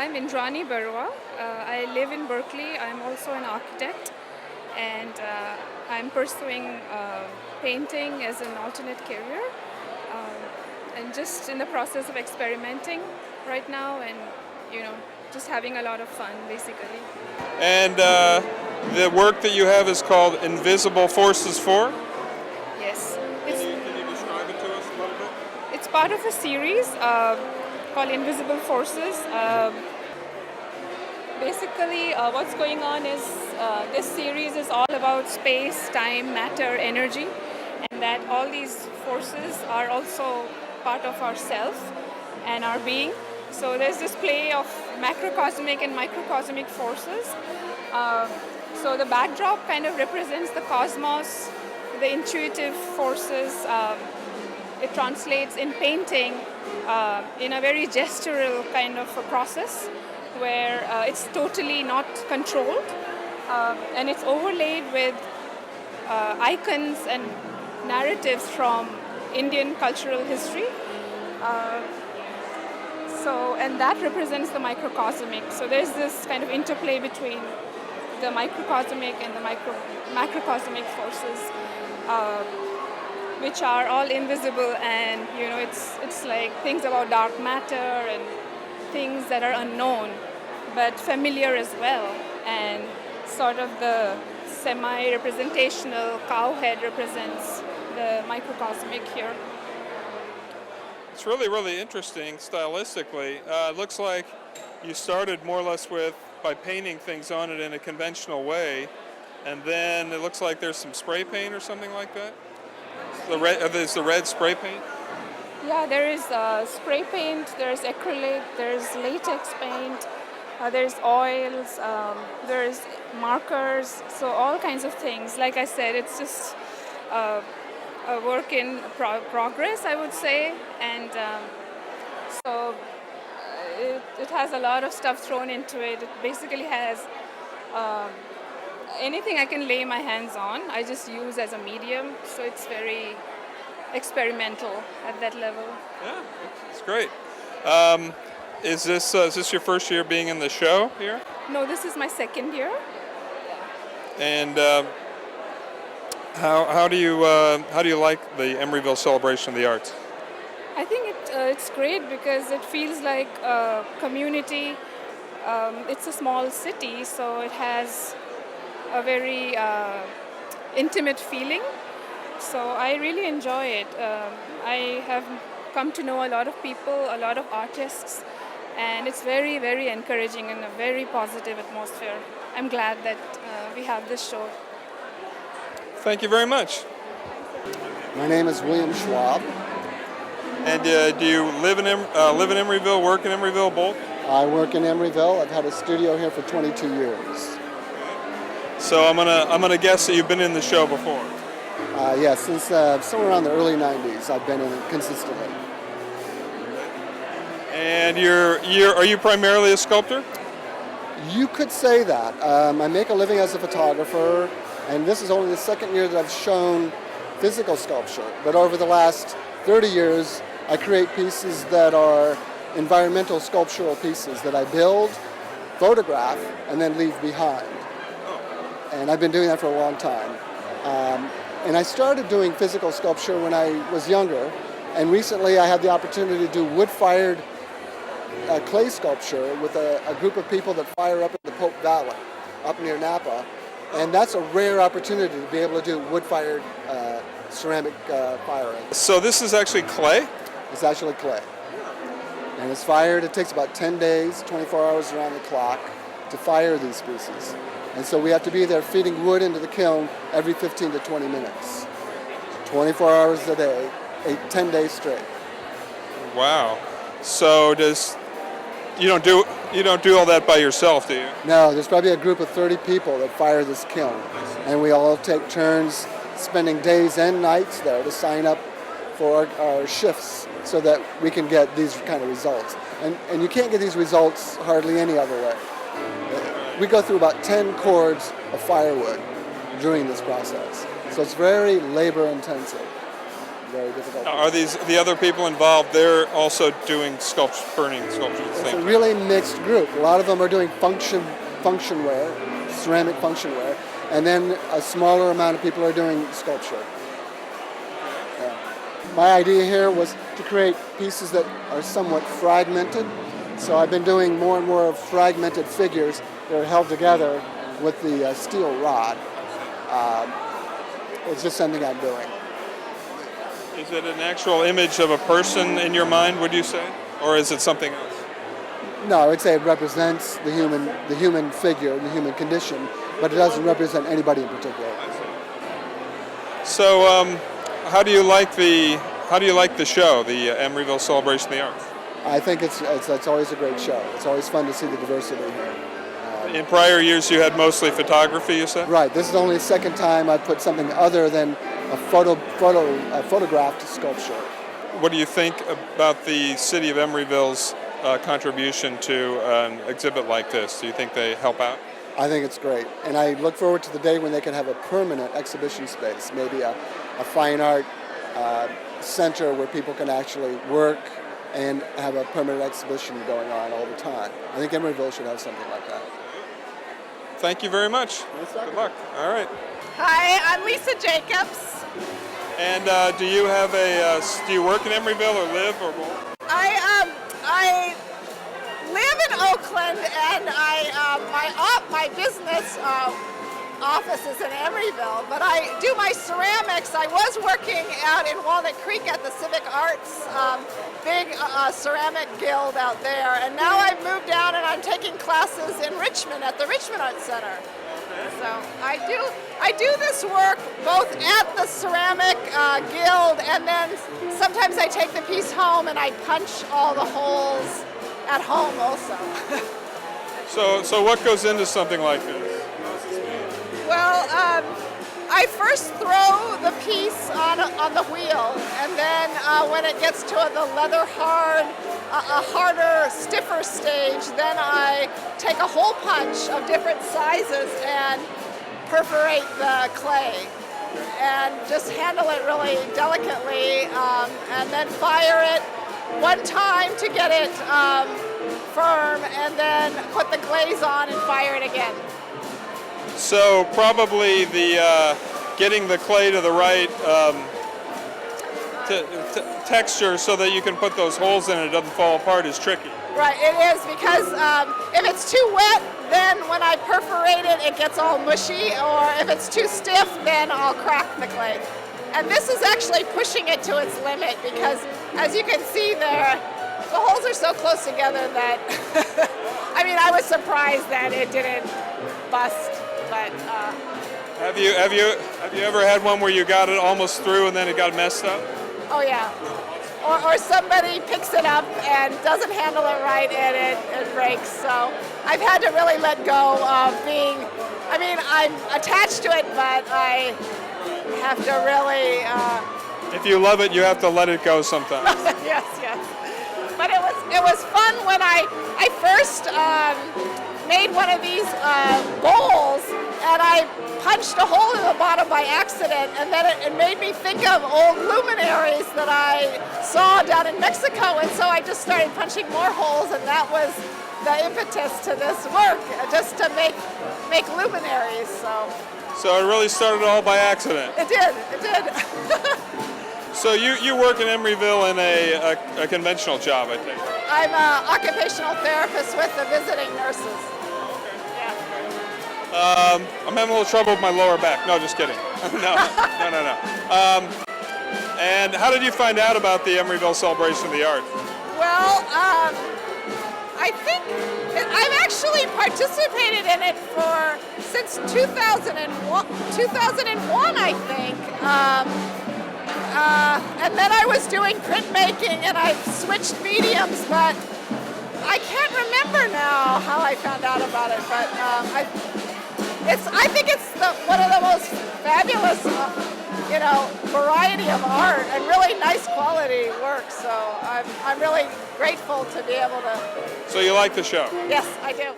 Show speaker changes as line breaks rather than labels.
I'm Indrani Barua. I live in Berkeley. I'm also an architect, and I'm pursuing painting as an alternate career, and just in the process of experimenting right now, and you know, just having a lot of fun, basically.
And the work that you have is called Invisible Forces 4.
Yes,
Can you describe it to us a little bit?
it's part of a series called Invisible Forces. Basically, what's going on is this series is all about space, time, matter, energy, and that all these forces are also part of our self and our being. So there's this play of macrocosmic and microcosmic forces. Uh, so the backdrop kind of represents the cosmos, the intuitive forces. It translates in painting in a very gestural kind of a process where it's totally not controlled, and it's overlaid with icons and narratives from Indian cultural history. Uh, and that represents the microcosmic. So there's this kind of interplay between the microcosmic and the macrocosmic forces, which are all invisible, and it's like things about dark matter and things that are unknown but familiar as well, and sort of the semi-representational cow head represents the microcosmic here.
It's really, really interesting stylistically. It looks like you started more or less by painting things on it in a conventional way, and then it looks like there's some spray paint or something like that. Is the red spray paint?
Yeah, there is spray paint, there's acrylic, there's latex paint, there's oils, there's markers, so all kinds of things. Like I said, it's just a work in progress, I would say, and so it has a lot of stuff thrown into it. It basically has anything I can lay my hands on, I just use as a medium, so it's very experimental at that level.
Yeah, it's great. Is this your first year being in the show here?
No, this is my second year.
And how do you like the Emeryville Celebration of the Arts?
I think it's great because it feels like a community. It's a small city, so it has a very intimate feeling. So I really enjoy it. I have come to know a lot of people, a lot of artists, and it's very, very encouraging and a very positive atmosphere. I'm glad that we have this show.
Thank you very much.
My name is William Schwab.
And do you live in Emeryville, work in Emeryville, both?
I work in Emeryville. I've had a studio here for 22 years.
So I'm gonna guess that you've been in the show before.
Yes, since somewhere around the early 90s, I've been in it consistently.
And are you primarily a sculptor?
You could say that. I make a living as a photographer, and this is only the second year that I've shown physical sculpture. But over the last 30 years, I create pieces that are environmental sculptural pieces that I build, photograph, and then leave behind. And I've been doing that for a long time. And I started doing physical sculpture when I was younger, and recently I had the opportunity to do wood-fired clay sculpture with a group of people that fire up in the Pope Valley, up near Napa. And that's a rare opportunity to be able to do wood-fired ceramic firing.
So this is actually clay?
It's actually clay. And it's fired, it takes about 10 days, 24 hours around the clock to fire these pieces. And so we have to be there feeding wood into the kiln every 15 to 20 minutes. 24 hours a day, 10 days straight.
Wow. So you don't do all that by yourself, do you?
No, there's probably a group of 30 people that fire this kiln. And we all take turns spending days and nights there to sign up for our shifts so that we can get these kind of results. And you can't get these results hardly any other way. We go through about 10 cords of firewood during this process. So it's very labor intensive. very difficult.
Now, are these the other people involved? They're also doing burning sculptures.
It's a really mixed group. A lot of them are doing functionware, ceramic functionware, and then a smaller amount of people are doing sculpture. Yeah. My idea here was to create pieces that are somewhat fragmented. So I've been doing more and more fragmented figures that are held together with the steel rod. It's just something I'm doing.
Is it an actual image of a person in your mind, would you say? Or is it something else?
No, I would say it represents the human figure, the human condition, but it doesn't represent anybody in particular.
So, how do you like the show, the Emeryville Celebration of the Arts?
I think it's always a great show. It's always fun to see the diversity here.
In prior years, you had mostly photography, you said?
Right. This is only the second time I've put something other than a photographed sculpture.
What do you think about the city of Emeryville's contribution to an exhibit like this? Do you think they help out?
I think it's great, and I look forward to the day when they can have a permanent exhibition space, maybe a fine art center where people can actually work and have a permanent exhibition going on all the time. I think Emeryville should have something like that.
Thank you very much. Good luck. All right.
Hi, I'm Lisa Jacobs.
And do you work in Emeryville or live or both?
I live in Oakland, and my business office is in Emeryville, but I do my ceramics. I was working out in Walnut Creek at the Civic Arts big ceramic guild out there, and now I've moved down and I'm taking classes in Richmond at the Richmond Art Center. So I do this work both at the ceramic guild, and then sometimes I take the piece home and I punch all the holes at home also.
So what goes into something like this?
Well, I first throw the piece on the wheel, and then when it gets to the leather hard, a harder, stiffer stage, then I take a hole punch of different sizes and perforate the clay and just handle it really delicately, and then fire it one time to get it firm, and then put the glaze on and fire it again.
So probably the getting the clay to the right texture so that you can put those holes in and it doesn't fall apart is tricky.
Right, it is, because if it's too wet, then when I perforate it, it gets all mushy, or if it's too stiff, then I'll crack the clay. And this is actually pushing it to its limit, because as you can see there, the holes are so close together that, I mean, I was surprised that it didn't bust, but.
Have you ever had one where you got it almost through and then it got messed up?
Oh yeah. Or somebody picks it up and doesn't handle it right and it breaks. So I've had to really let go of being, I mean, I'm attached to it, but I have to really...
If you love it, you have to let it go sometimes.
Yes. But it was fun when I first made one of these bowls, and I punched a hole in the bottom by accident, and then it made me think of old luminaries that I saw down in Mexico, and so I just started punching more holes, and that was the impetus to this work, just to make luminaries.
So it really started all by accident.
It did.
So you work in Emeryville in a conventional job, I think.
I'm an occupational therapist with the visiting nurses.
I'm having a little trouble with my lower back. No, just kidding. No. And how did you find out about the Emeryville Celebration of the Arts?
Well, I think I've actually participated in it since 2001, I think. And then I was doing printmaking, and I switched mediums, but I can't remember now how I found out about it. But I think it's one of the most fabulous, variety of art and really nice quality work. So I'm really grateful to be able to.
So you like the show?
Yes, I do.